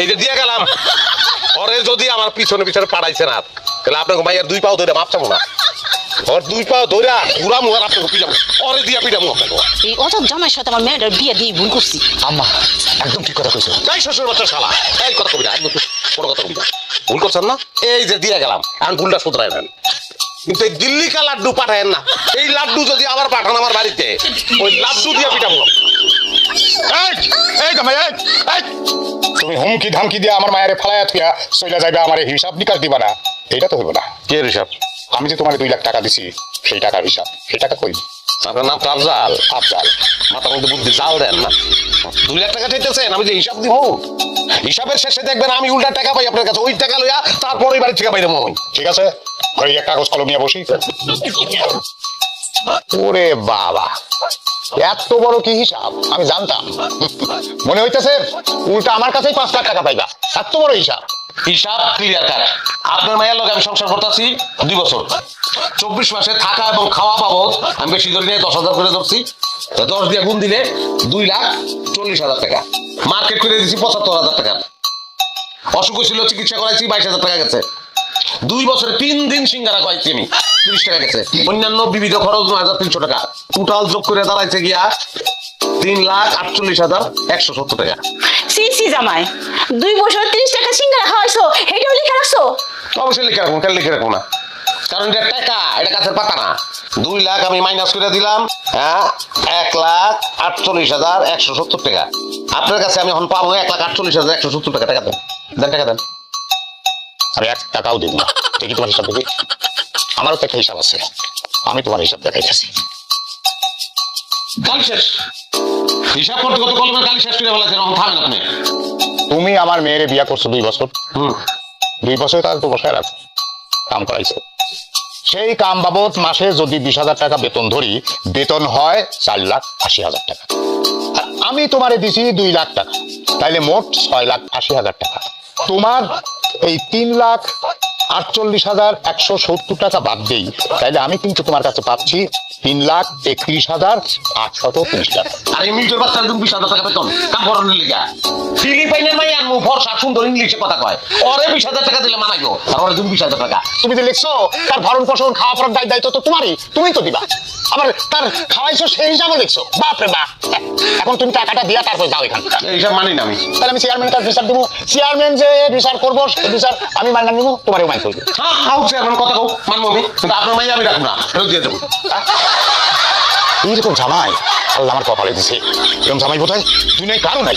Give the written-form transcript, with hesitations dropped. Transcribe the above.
এই যে দিয়ে গেলাম পরে যদি আমার পিছনে পিছনে পাঠাইছে না তাহলে আপনাকে মাইয়ার 2 পাও ধরে মাপ চাবো না ওর 2 পাও ধরে পুরা মুয়ার আপনাকে পিটাবো পরে দিয়া পিটাবো আপনাকে এই অত জামাইয়ের সাথে আমার মেয়েটার বিয়ে দিয়ে ভুল করছি। আম্মা একদম ঠিক কথা কইছো। তাই শ্বশুর বাচ্চা শালা এই কথা কবি না একদম বড় কথা কবি না ভুল করছেন না এই যে দিয়ে গেলাম এখন ভুলটা শুধরাই নেন কিন্তু এই দিল্লি কা লাড্ডু পাঠায়েন না এই লাড্ডু যদি আবার পাঠান আমার বাড়িতে ওই লাড্ডু দিয়ে পিটাবো এই জামাই এই তুমি হুমকি ধামকি দিয়ে আমার মায়ের ফালায়া থিয়া চইলা যাইবা আমার হিসাব নিকাশ দিবা না এইটা তো হইব না। কে হিসাব আমি যে তোমার 2 লাখ টাকা দিছি সেই টাকার হিসাব সেই টাকা কই? আপনার নাম আফজাল আফজাল মাথার মধ্যে বুদ্ধি চাল দেন না 2 লাখ টাকা চাইতেছেন আমি যে হিসাব দিব হিসাবের শেষে দেখবেন আমি উল্টা টাকা পাই আপনার কাছে ওই টাকা লইয়া তারপরে বাড়ি থেকে বাইরে মই ঠিক আছে ঘরে এক কাগজ কলম নিয়ে বসি। ওরে বাবা এত বড় কি হিসাব আমি জানতাম মনে হইতেছে উল্টা আমার কাছেই 5 লাখ টাকা পাইবা এত বড় হিসাব। হিসাব ক্লিয়ার কাট আপনার মায়ের লোক আমি সংসার করতেছি 2 বছর 24 মাসে থাকা এবং খাওয়া বাবদ আমি বেশি ধরে নিয়ে 10,000 করে ধরছি 10 দিয়ে গুণ দিলে 2,40,000 টাকা মার্কেট করে দিচ্ছি 75,000 টাকা অসুখ ছিল চিকিৎসা করাইছি 22,000 টাকা গেছে 2 বছরে 3 দিন সিঙ্গারা খাইছি আমি 30 টাকা গেছে অন্যান্য বিবিধ খরচ 9,300 টাকা টোটাল যোগ করে দাঁড়াইছে গিয়া 3,48,170 টাকা। সি সি জামাই 2 বছর 30 টাকা সিঙ্গারা খাওয়াইছো হেটাও লিখে রাখছো? অবশ্যই লিখে রাখবো কেন লিখে রাখবো না কারণ এটা টাকা এটা কাছের পাতা না 2 লাখ আমি মাইনাস করে দিলাম হ্যাঁ 1,48,170 টাকা আপনার কাছে আমি এখন পাবো 1,48,170 টাকা টাকা দেন দেন টাকা দেন আমি 1 টাকাও দিব না দেখি তোমার হিসাব দেখি আমারও তো একটা হিসাব আছে আমি তোমার হিসাব দেখাইতেছি। গালি শেষ হিসাব করতে করতে কলমের গালি শেষ করে বলেছেন থামেন আপনি তুমি আমার মেয়েরে বিয়া করছো 2 বছর 2 বছর তার তো বসায় রাখো কাম করাইছো সেই কাম বাবদ মাসে যদি 20,000 টাকা বেতন ধরি বেতন হয় 4,80,000 টাকা আর আমি তোমারে দিছি 2 লাখ টাকা তাইলে মোট 6,80,000 টাকা তোমার এই 3,48,170 টাকা বাদ দেই তাইলে আমি কিন্তু তোমার কাছে পাচ্ছি 3,31,830 টাকা। আর এই মিনিটের বাচ্চা 20,000 টাকা বেতন কাম করানোর লিগা ফিলিপাইনের মাই আনমু ফর্সা সুন্দর ইংলিশে কথা কয় ওরে 20,000 টাকা দিলে মানাইও আর ওরে 20,000 টাকা তুমি যে লিখছো তার ভরণ পোষণ খাওয়া পড়ার দায়িত্ব তো তুমিই তো দিবা আবার তার খাওয়াইছো সেই হিসাবে লিখছো বাপ রে বাপ এখন তুমি টাকাটা দিয়া তারপর যাও এখান থেকে এইসব মানি না আমি তাহলে আমি চেয়ারম্যান কাছে বিচার দিব চেয়ারম্যান যে বিচার করবো সেই বিচার আমি মাইনা নিব তোমারও মাইন করবো। হ্যাঁ হাউ চেয়ারম্যান কথা কও মানবো আমি কিন্তু আপনার মাই আমি রাখবো না ফেরত দিয়ে দেবো এইরকম জামাই আল্লাহ আমার কপালে দিছে এরকম জামাই বোধহয় দুনিয়ায় কারো নাই।